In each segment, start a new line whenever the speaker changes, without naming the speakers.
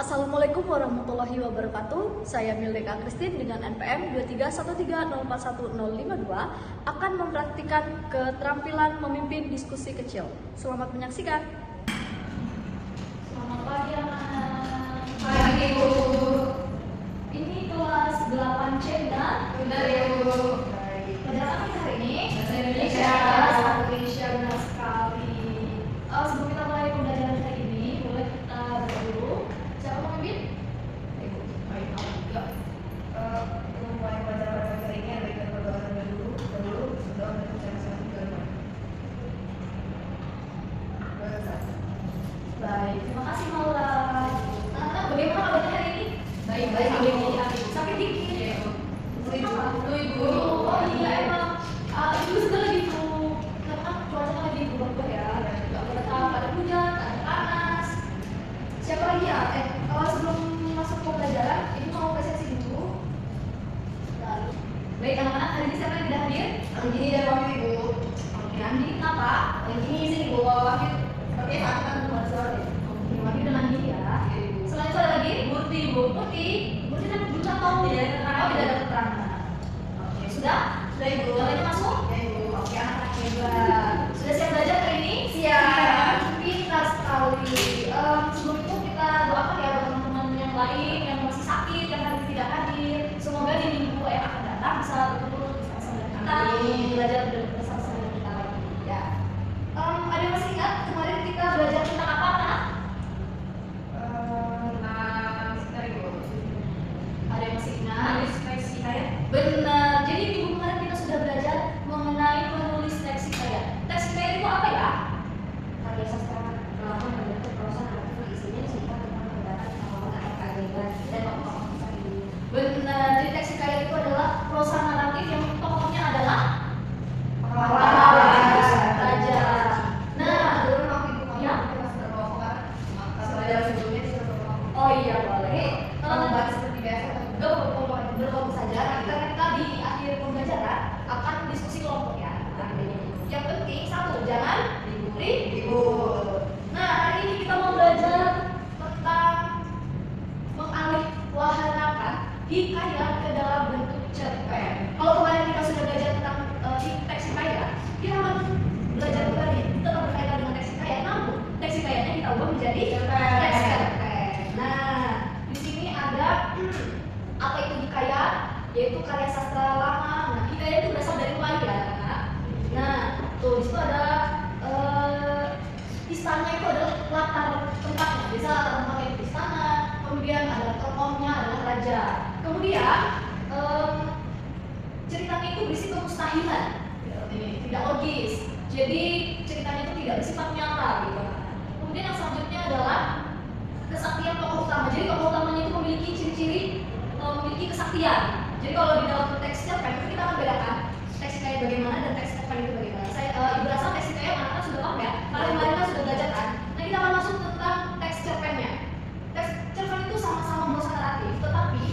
Assalamualaikum warahmatullahi wabarakatuh. Saya Mildeka Christine dengan NPM 23130410552 akan mempraktikkan keterampilan memimpin diskusi kecil. Selamat menyaksikan. Selamat pagi anak-anak.
Pagi Bu.
Ini kelas 8C dan
Benar ya Bu.
pelajaran apa hari ini?
Bahasa Indonesia.
Bahasa Indonesia, benar sekali. Sebelum kita mulai pembelajaran hari ini, boleh kita berdoa dulu. Siapa mau memimpin?
Baik. Untuk mulai pelajaran hari ini ada kita berdoa dulu. Berdoa dan ucapan selamat.
Baik, terima kasih Maula. Anak-anak, bagaimana kabarnya hari ini?
Baik.
Sakit dikit.
Iya Bu. Ibu.
Oh iya emang. Ibu sedang lagi flu. Karena cuacanya lagi berubah ya. Nggak pernah tahu ada hujan, ada panas. Siapa lagi ya? Sebelum masuk ke pelajaran, ibu mau presentasi dulu. Lalu. Baik anak-anak, hari ini siapa yang tidak hadir?
Hari ini ada wakil Ibu.
Oke, Andi, kenapa?
Hari ini sini Bu wakil. Oke, saat kan cuma sore.
Oke, Wandi dan Andi ya. Selain itu ada lagi Murti, Bu. Murti kan juga tahu ya, karena tidak ada keterangan. Oke, sudah?
Sudah Ibu.
Yang lainnya masuk?
Ya Ibu.
Oke, anak-anak hebat. Sudah siap belajar hari ini?
Siap.
Pintar sekali. Sebelum itu kita doakan ya buat teman-teman yang lain yang masih sakit, yang hari ini tidak hadir. Semoga di minggu yang akan datang bisa betul-betul bersama dengan kita,
Amin.
belajar bersama-sama dengan kita lagi. Ya. Ada yang masih ingat kemarin kita belajar tentang apa, anak?
Sebentar Ibu.
Ada yang masih ingat?
Nulis teks hikayat.
Benar. Jadi minggu kemarin kita sudah belajar mengenai menulis teks hikayat. Teks hikayat itu apa ya?
Karya sastra pengalaman membentuk prosa naratif isinya cerita tentang kegiatan pengalaman atau keajaiban dan tokoh-tokoh kisah ini.
Benar. Jadi teks hikayat itu adalah prosa naratif yang tokohnya adalah
Pahlawan.
raja. Nah,
dulu waktu ibu ngomong
ya.
kita sudah bawa kan pelajaran sebelumnya sudah bawa.
Oh iya boleh.
Kalau bahas seperti biasa kan
Berkelompok saja. Karena kita di akhir pembelajaran akan diskusi kelompok ya. Yang penting satu, jangan ribut. Nah, hari ini kita mau belajar tentang mengalih wahanakan hikayat ke dalam bentuk cerpen. Kalau kemarin kita sudah belajar tentang teks hikayat, kita akan belajar kembali tetap berkaitan dengan teks hikayat, namun teks hikayatnya kita ubah menjadi teks cerpen. Nah, di sini ada apa itu hikayat, yaitu karya sastra lama. Nah, hikayat itu berasal dari Melayu ya, anak. Nah, tuh di situ ada istana itu adalah latar tempatnya. Bisa latar tempatnya itu istana. Kemudian ada tokohnya adalah raja. Kemudian ceritanya itu berisi kemustahilan, tidak logis. Jadi ceritanya itu tidak bersifat nyata gitu. Kemudian yang selanjutnya adalah kesaktian tokoh utama. Jadi tokoh utamanya itu memiliki ciri-ciri memiliki kesaktian. Jadi kalau di dalam teks cerpen itu kita akan bedakan teks hikayat bagaimana dan teks cerpen itu bagaimana. Ibu rasa teks hikayat anak-anak sudah paham ya. Kalau kemarin kita sudah belajar kan. Nah kita akan masuk tentang teks cerpennya. Teks cerpen itu sama-sama prosa naratif, tetapi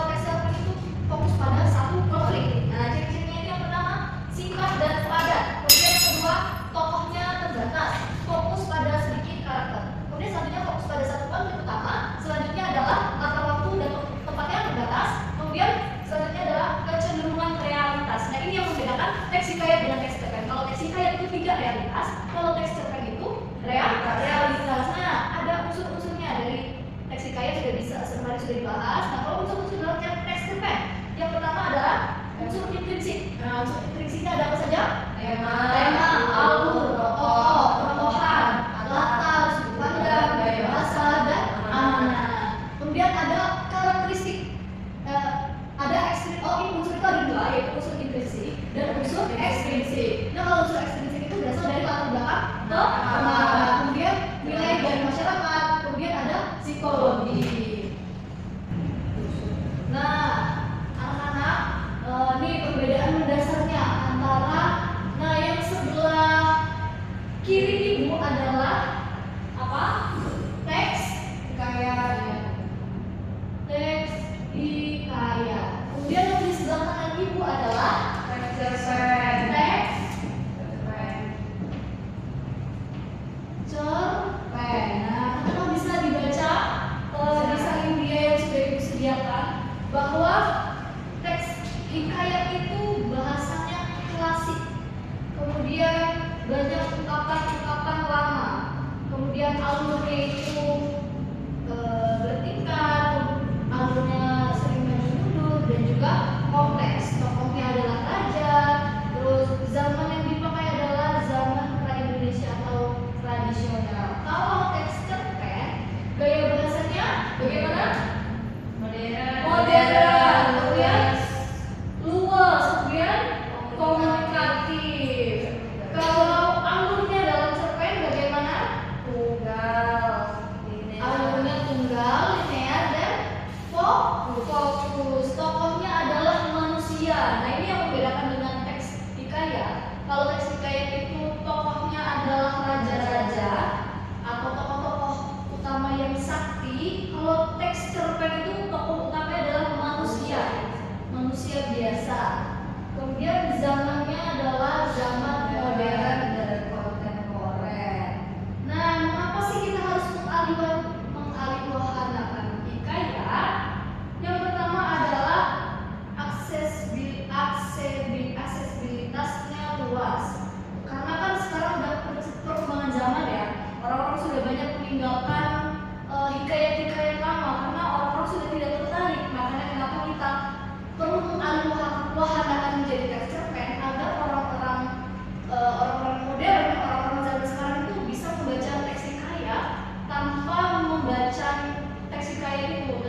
teks cerpen itu fokus pada satu konflik. Nah ciri-cirinya itu yang pertama singkat dan padat. Kemudian yang kedua tokohnya terbatas, fokus pada sedikit karakter. Kemudian selanjutnya fokus pada satu konflik utama. Selanjutnya adalah latar waktu dan tempatnya yang terbatas. Kemudian selanjutnya adalah kecenderungan realitas. Nah ini yang membedakan teks hikayat dengan teks cerpen. Kalau teks hikayat itu tidak realitas, kalau teks cerpen itu realitas. Nah ada unsur-unsurnya dari teks hikayat kemarin sudah dibahas. Nah kalau unsur-unsur dalam teks cerpen, yang pertama adalah unsur intrinsik. Nah unsur intrinsiknya ada apa saja? Tema, alur, tokoh, tokohan, latar, sudut pandang, gaya bahasa, dan makna. Kemudian ada karakteristik. Ada ini unsur itu ada dua, yaitu unsur intrinsik dan unsur ekstrinsik. Nah kalau unsur ekstrinsik itu berasal dari latar belakang kemudian nilai dari masyarakat, kemudian ada psikologi. Nah anak-anak, ini perbedaan mendasarnya antara yang sebelah kiri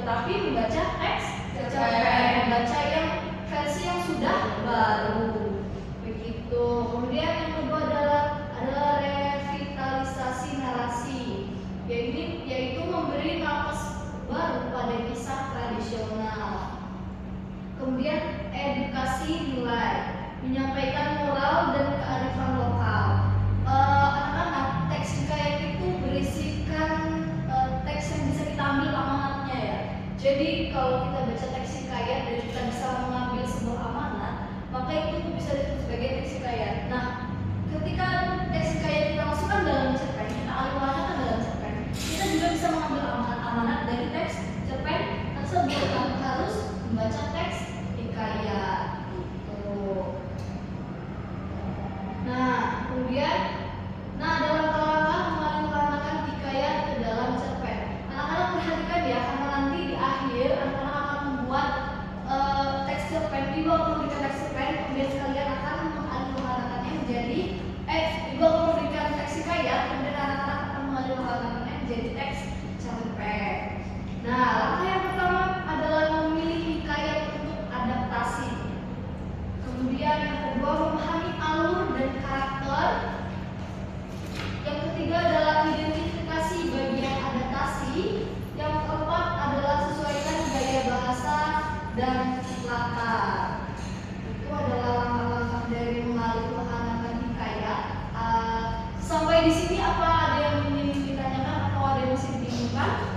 tetapi membaca teks cerpen, membaca yang versi yang sudah baru. Begitu. Kemudian yang kedua adalah revitalisasi narasi, yaitu memberi napas baru pada kisah tradisional. Kemudian edukasi nilai, menyampaikan moral dan kearifan lokal. Anak-anak, teks hikayat itu berisikan teks yang bisa kita ambil amanatnya ya. Jadi kalau kita baca teks hikayat dan kita bisa mengambil sebuah amanat, maka itu bisa disebut sebagai teks hikayat. Nah, ketika teks hikayat kita masukkan dalam cerpen, kita alih-alihkan dalam cerpen, kita juga bisa mengambil amanat dari teks cerpen tersebut tanpa harus membaca teks hikayat gitu. Nah, kemudian dalam langkah mengarahkan hikayat ke dalam cerpen. Anak-anak perhatikan ya, karena nanti di akhir anak-anak akan membuat teks cerpen, ibu akan memberikan teks cerpen, kemudian kalian akan mengarahkannya menjadi ibu akan memberikan teks hikayat, kemudian anak-anak akan mengarahkannya menjadi teks cerpen. Nah, langkah yang pertama adalah memilih hikayat untuk adaptasi. Kemudian yang kedua, memahami alur dan karakter. Yang ketiga adalah identifikasi bagian adaptasi. Yang keempat adalah sesuaikan gaya bahasa dan latar. Itu adalah langkah-langkah dari mengarahkan hikayat. Sampai di sini apa ada yang ingin ditanyakan atau ada yang masih dibingungkan?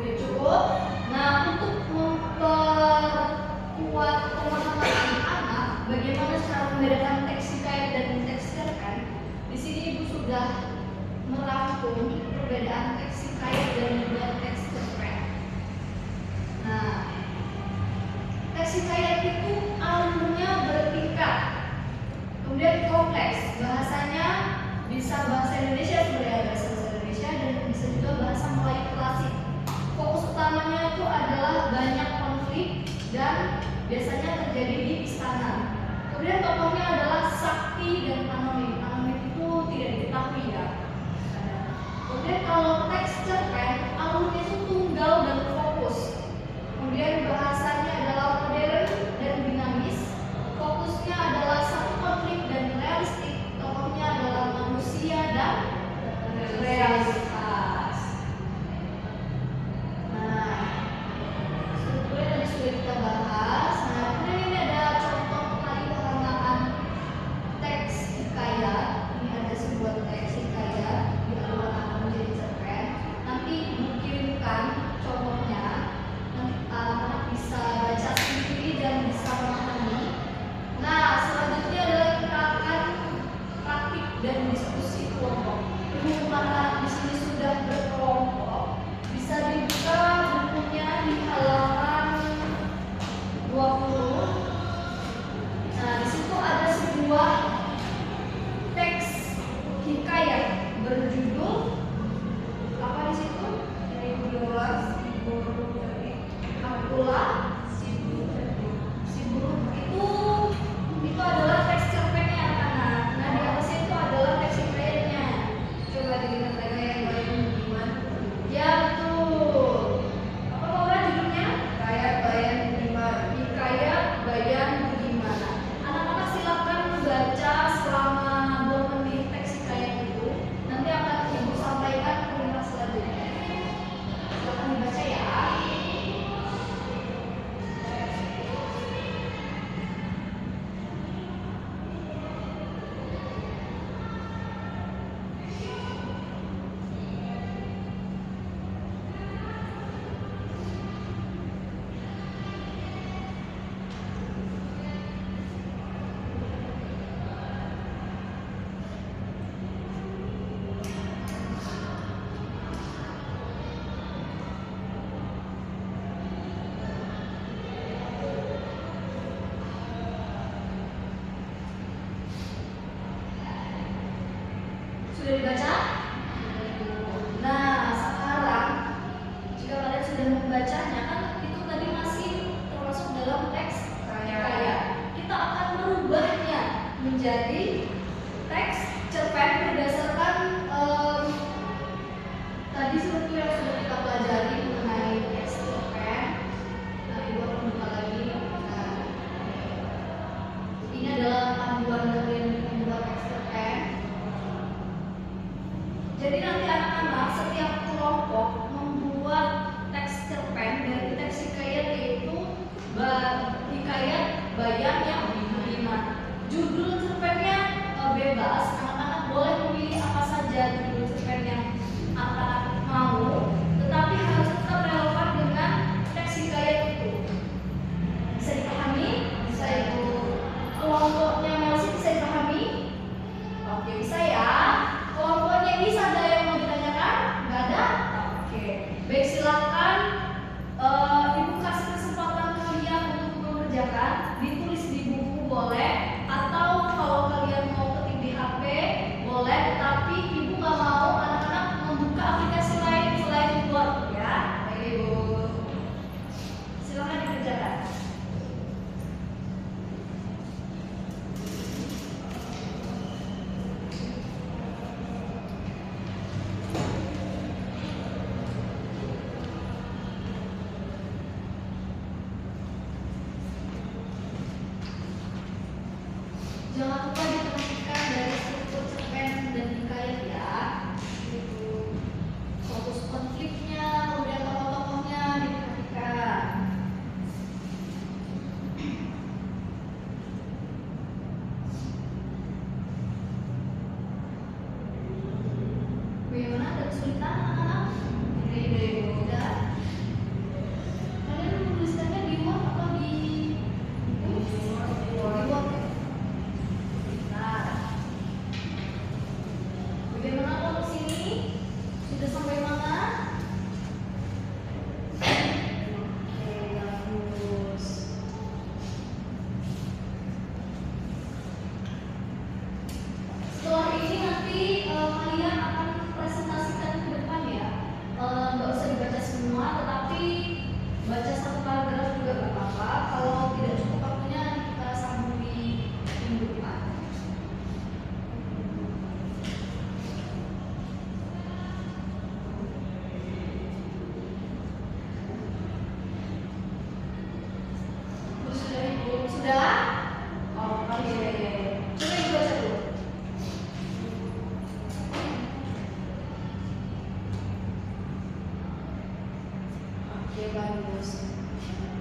Cukup. Nah, untuk memperkuat pemahaman anak-anak, bagaimana cara membedakan teks hikayat dan teks cerpen? Di sini ibu sudah merangkum perbedaan teks hikayat dan juga teks cerpen. Nah, teks hikayat itu alurnya bertingkat, kemudian kompleks, bahasanya bisa bahasa Indonesia sebenarnya bahasa Indonesia dan bisa juga bahasa Melayu klasik. Fokus utamanya itu adalah banyak konflik dan biasanya terjadi di istana. Kemudian tokohnya adalah sakti dan anonim. Anonim itu tidak diketahui ya. Kemudian kalau teks cerpen, alurnya itu tunggal dan fokus. Kemudian bahasanya adalah modern dan dinamis. Fokusnya adalah satu konflik dan realistik. Tokohnya adalah manusia dan realistis. Kita bahas. Nah, kemudian ini ada contoh kali pewarnaan teks hikayat. Ini ada sebuah teks hikayat di akan menjadi cerpen. Nanti dikirimkan contohnya. Nanti anak bisa baca sendiri dan bisa memahami. Nah, selanjutnya adalah kita akan praktik dan diskusi kelompok. Ini anak di sini sudah berkelompok. Bisa dibuka bukunya di halaman 20. Nah, di situ ada sebuah teks hikayat berjudul apa di situ? Abdullah Sibur. Itu adalah teks cerpennya anak-anak. Nah, di atasnya itu adalah teks hikayatnya. Coba dilihat lagi yang lain gimana? Ya betul. Apa orang judulnya? Hikayat Bayan Budiman. Anak-anak silakan baca selama 2 menit teks hikayat itu. Nanti akan ibu sampaikan ke kelas selanjutnya. Silakan dibaca ya. Sudah dibaca? Nah, sekarang jika kalian sudah membacanya, kan itu tadi masih termasuk dalam teks hikayat. Kita akan merubahnya menjadi teks cerpen berdasarkan tadi sebetulnya yang sudah kita pelajari mengenai Oke, bagus.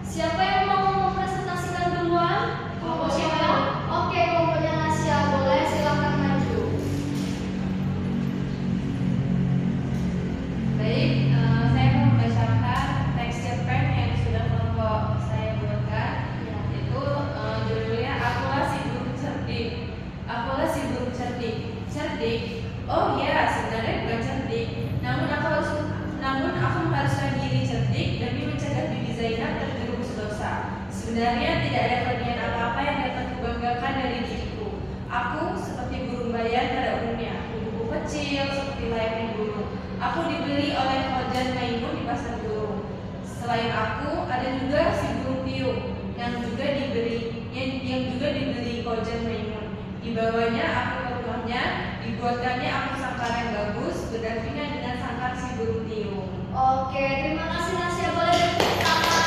Siapa yang mau mempresentasikan duluan? Kelompok siapa? Oke, kelompoknya Nasya, boleh silakan maju.
Baik, saya akan membacakan teks cerpen yang sudah kelompok saya buatkan, yaitu judulnya Akulah si Burung Cerdik. Akulah si Burung Cerdik. Cerdik? Oh ya, sebenarnya bukan cerdik. Namun aku mengharuskan diri cerdik demi mencegah Bibi Zainab terjerumus dosa. Sebenarnya tidak ada kelebihan apa-apa yang dapat kubanggakan dari diriku. Aku seperti burung bayan pada umumnya, tubuhku kecil seperti layaknya burung. Aku dibeli oleh Khojan Maimun di pasar burung. Selain aku, ada juga si burung piung yang juga dibeli Khojan Maimun. Dibawanya aku ke rumahnya, dibuatkannya aku sangkar yang bagus, berdampingan dengan sangkar si burung piung.
Oke, terima kasih Nasya, boleh tepuk tangan.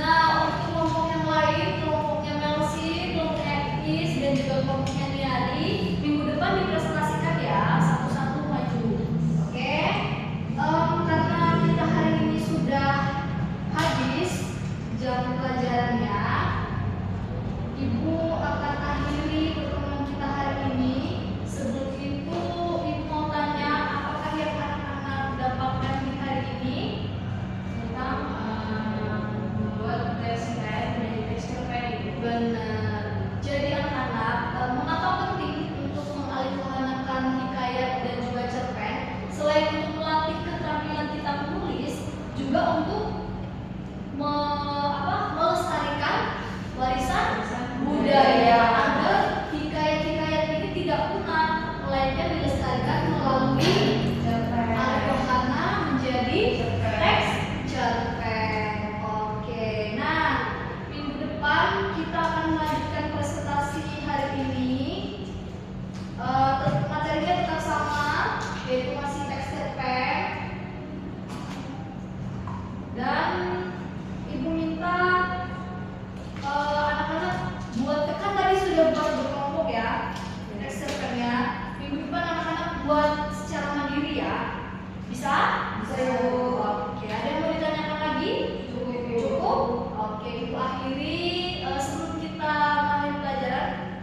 Nah, untuk kelompok yang lain, kelompoknya Melsi, kelompoknya Is, dan juga kelompoknya Niari, minggu depan dipresentasikan ya, satu-satu maju. Oke, karena kita hari ini sudah habis jam pelajarannya, Ibu akan akhiri pertemuan kita hari ini. Sebelum itu, Ibu mau tanya apakah yang anak-anak dapatkan di hari ini tentang
Membuat teks hikayat menjadi teks cerpen.
benar. Jadi anak-anak, mengapa penting untuk mengalihwahanakan hikayat dan juga cerpen? Selain untuk melatih keterampilan kita menulis, juga untuk melestarikan warisan budaya agar hikayat-hikayat ini tidak punah, melainkan dilestarikan melalui alihwahana menjadi teks cerpen. Oke, nah minggu depan kita akan melanjutkan presentasi hari ini. Materinya tetap sama, yaitu masih teks cerpen. Dan Ibu minta anak-anak kan tadi sudah buat berkelompok ya, teks cerpennya. Minggu depan anak-anak buat secara mandiri ya. Bisa? Bisa. Oke, ada yang mau ditanyakan lagi? Cukup? Oke, Ibu akhiri. Sebelum kita mulai pelajaran,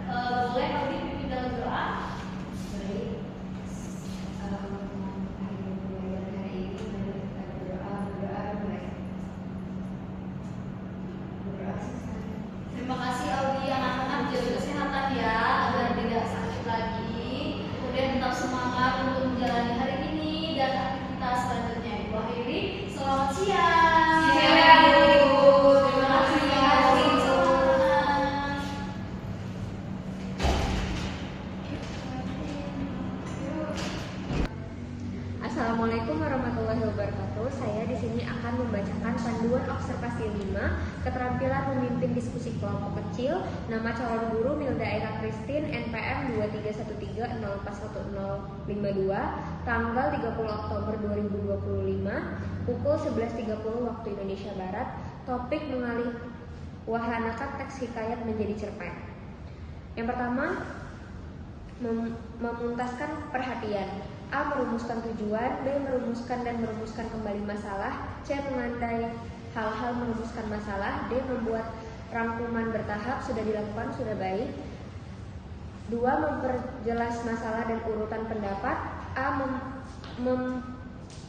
boleh nanti pimpin dalam doa.
Baik. Hari ini kita berdoa mulai. Berdoa selesai.
Terima kasih Audi, anak-anak jaga kesehatan ya agar tidak sakit lagi. Kemudian tetap semangat untuk menjalani hari ini dan aktivitas selanjutnya. Ibu akhiri, selamat siang.
Siang, Ibu.
Terima kasih. Selamat.
Assalamualaikum warahmatullahi wabarakatuh. Saya di sini akan membacakan panduan observasi 5, keterampilan memimpin diskusi kelompok kecil. Nama calon guru Milda Eka Christine, NPM 2313041052, tanggal 30 Oktober 2025, pukul 11.30 waktu Indonesia Barat. Topik mengalihwahanakan teks hikayat menjadi cerpen. Yang pertama, memuntaskan perhatian. A. Merumuskan tujuan. B. Merumuskan dan merumuskan kembali masalah. C. Mengandai hal-hal merumuskan masalah. D. Membuat rangkuman bertahap. Sudah dilakukan, sudah baik. 2. Memperjelas masalah dan urutan pendapat. A. Memparase,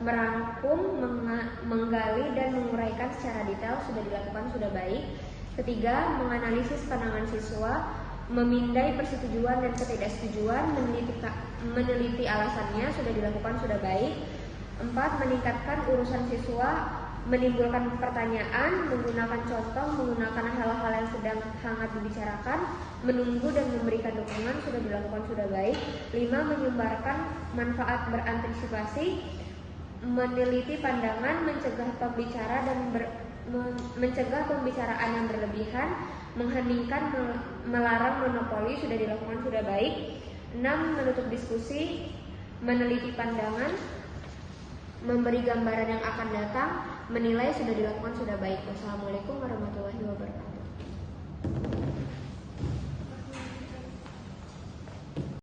merangkum, menggali dan menguraikan secara detail. Sudah dilakukan, sudah baik. Ketiga, menganalisis pandangan siswa, memindai persetujuan dan ketidaksetujuan, meneliti alasannya. Sudah dilakukan, sudah baik. 4. Meningkatkan urusan siswa, menimbulkan pertanyaan, menggunakan contoh, menggunakan hal-hal yang sedang hangat dibicarakan, menunggu dan memberikan dukungan. Sudah dilakukan, sudah baik. 5. Menyebarkan manfaat berantisipasi, meneliti pandangan, mencegah pembicara dan mencegah pembicaraan yang berlebihan, mengheningkan, melarang monopoli. Sudah dilakukan, sudah baik. 6. Menutup diskusi, meneliti pandangan, memberi gambaran yang akan datang, menilai. Sudah dilakukan, sudah baik. Wassalamualaikum warahmatullahi wabarakatuh.